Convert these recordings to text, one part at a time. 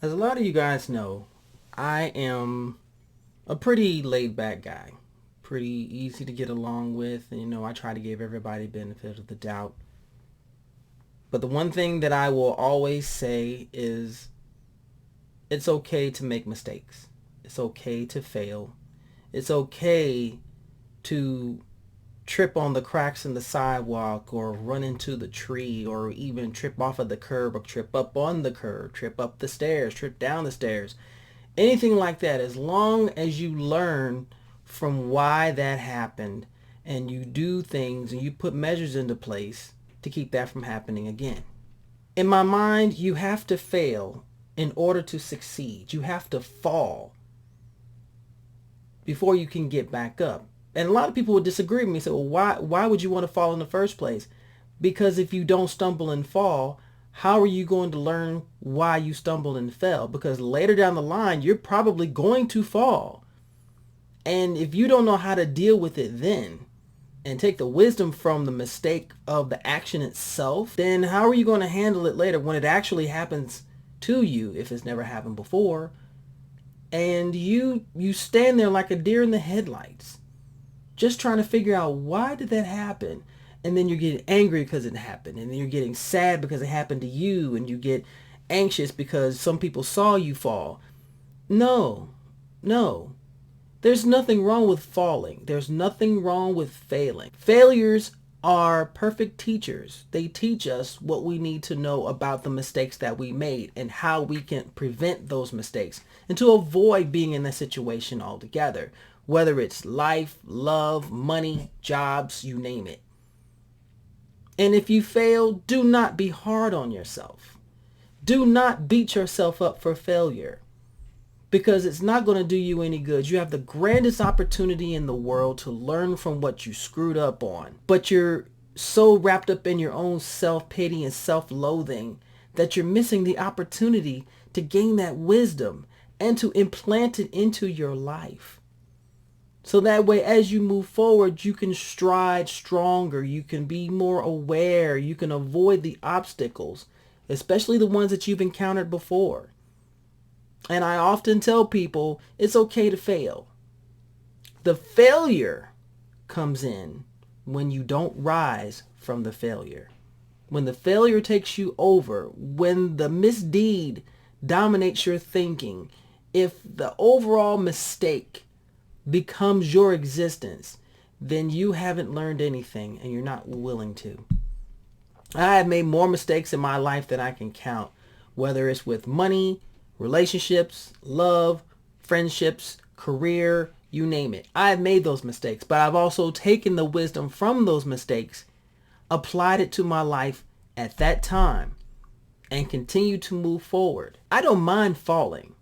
As a lot of you guys know, I am a pretty laid back guy. Pretty easy to get along with. And, I try to give everybody benefit of the doubt. But the one thing that I will always say is it's okay to make mistakes. It's okay to fail. It's okay to trip on the cracks in the sidewalk or run into the tree or even trip off of the curb or trip up on the curb, trip up the stairs, trip down the stairs. Anything like that, as long as you learn from why that happened and you do things and you put measures into place to keep that from happening again. In my mind, you have to fail in order to succeed. You have to fall before you can get back up. And a lot of people would disagree with me. Say, well, why would you want to fall in the first place? Because if you don't stumble and fall, how are you going to learn why you stumbled and fell? Because later down the line, you're probably going to fall. And if you don't know how to deal with it then and take the wisdom from the mistake of the action itself, then how are you going to handle it later when it actually happens to you if it's never happened before? And you stand there like a deer in the headlights, just trying to figure out why did that happen? And then you're getting angry because it happened. And then you're getting sad because it happened to you. And you get anxious because some people saw you fall. No. There's nothing wrong with falling. There's nothing wrong with failing. Failures are perfect teachers. They teach us what we need to know about the mistakes that we made and how we can prevent those mistakes and to avoid being in that situation altogether. Whether it's life, love, money, jobs, you name it. And if you fail, do not be hard on yourself. Do not beat yourself up for failure because it's not going to do you any good. You have the grandest opportunity in the world to learn from what you screwed up on. But you're so wrapped up in your own self-pity and self-loathing that you're missing the opportunity to gain that wisdom and to implant it into your life. So that way, as you move forward, you can stride stronger. You can be more aware. You can avoid the obstacles, especially the ones that you've encountered before. And I often tell people it's okay to fail. The failure comes in when you don't rise from the failure. When the failure takes you over, when the misdeed dominates your thinking, if the overall mistake becomes your existence, then you haven't learned anything and you're not willing to. I have made more mistakes in my life than I can count, whether it's with money, relationships, love, friendships, career, you name it. I've made those mistakes, but I've also taken the wisdom from those mistakes, applied it to my life at that time, and continue to move forward. I don't mind falling.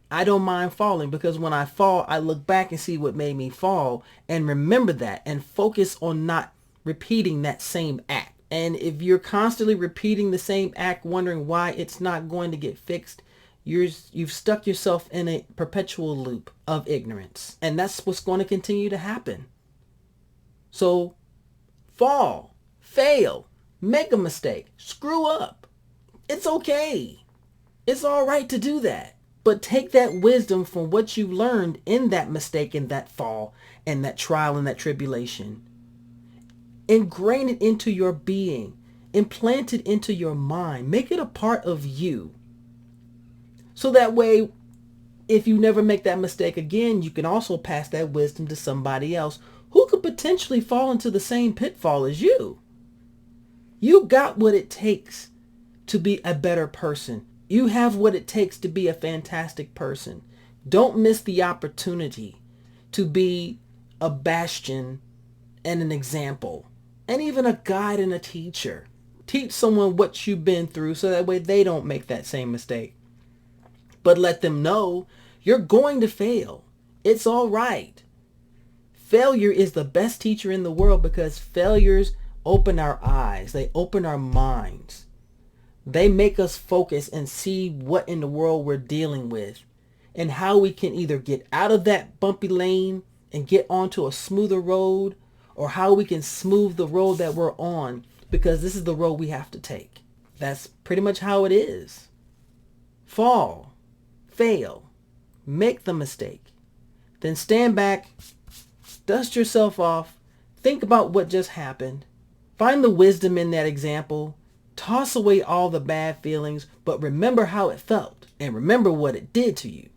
Because when I fall, I look back and see what made me fall and remember that and focus on not repeating that same act. And if you're constantly repeating the same act, wondering why it's not going to get fixed, you've stuck yourself in a perpetual loop of ignorance. And that's what's going to continue to happen. So fall, fail, make a mistake, screw up. It's okay. It's all right to do that. But take that wisdom from what you learned in that mistake, in that fall, and that trial, and that tribulation. Ingrain it into your being. Implant it into your mind. Make it a part of you. So that way, if you never make that mistake again, you can also pass that wisdom to somebody else who could potentially fall into the same pitfall as you. You got what it takes to be a better person. You have what it takes to be a fantastic person. Don't miss the opportunity to be a bastion and an example and even a guide and a teacher. Teach someone what you've been through so that way they don't make that same mistake. But let them know you're going to fail. It's all right. Failure is the best teacher in the world because failures open our eyes. They open our minds. They make us focus and see what in the world we're dealing with and how we can either get out of that bumpy lane and get onto a smoother road, or how we can smooth the road that we're on because this is the road we have to take. That's pretty much how it is. Fall, fail, make the mistake, then stand back, dust yourself off, think about what just happened, find the wisdom in that example, toss away all the bad feelings, but remember how it felt, and remember what it did to you,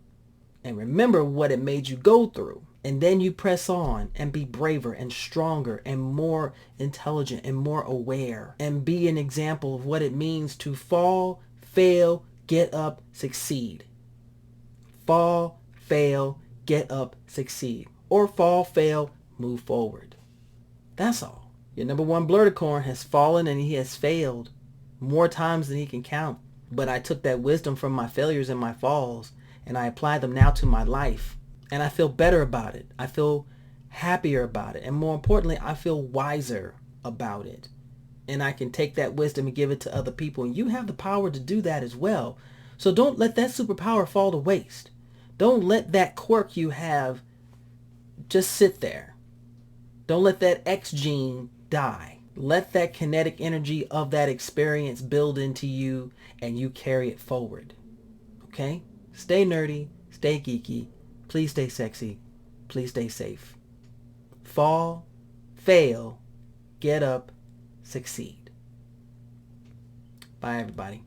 and remember what it made you go through. And then you press on and be braver and stronger and more intelligent and more aware, and be an example of what it means to fall, fail, get up, succeed. Fall, fail, get up, succeed. Or fall, fail, move forward. That's all. Your number one Blerdicorn has fallen and he has failed more times than he can count. But I took that wisdom from my failures and my falls, and I apply them now to my life. And I feel better about it. I feel happier about it. And more importantly, I feel wiser about it. And I can take that wisdom and give it to other people. And you have the power to do that as well. So don't let that superpower fall to waste. Don't let that quirk you have just sit there. Don't let that X gene die. Let that kinetic energy of that experience build into you and you carry it forward. Okay? Stay nerdy. Stay geeky. Please stay sexy. Please stay safe. Fall, fail, get up, succeed. Bye, everybody.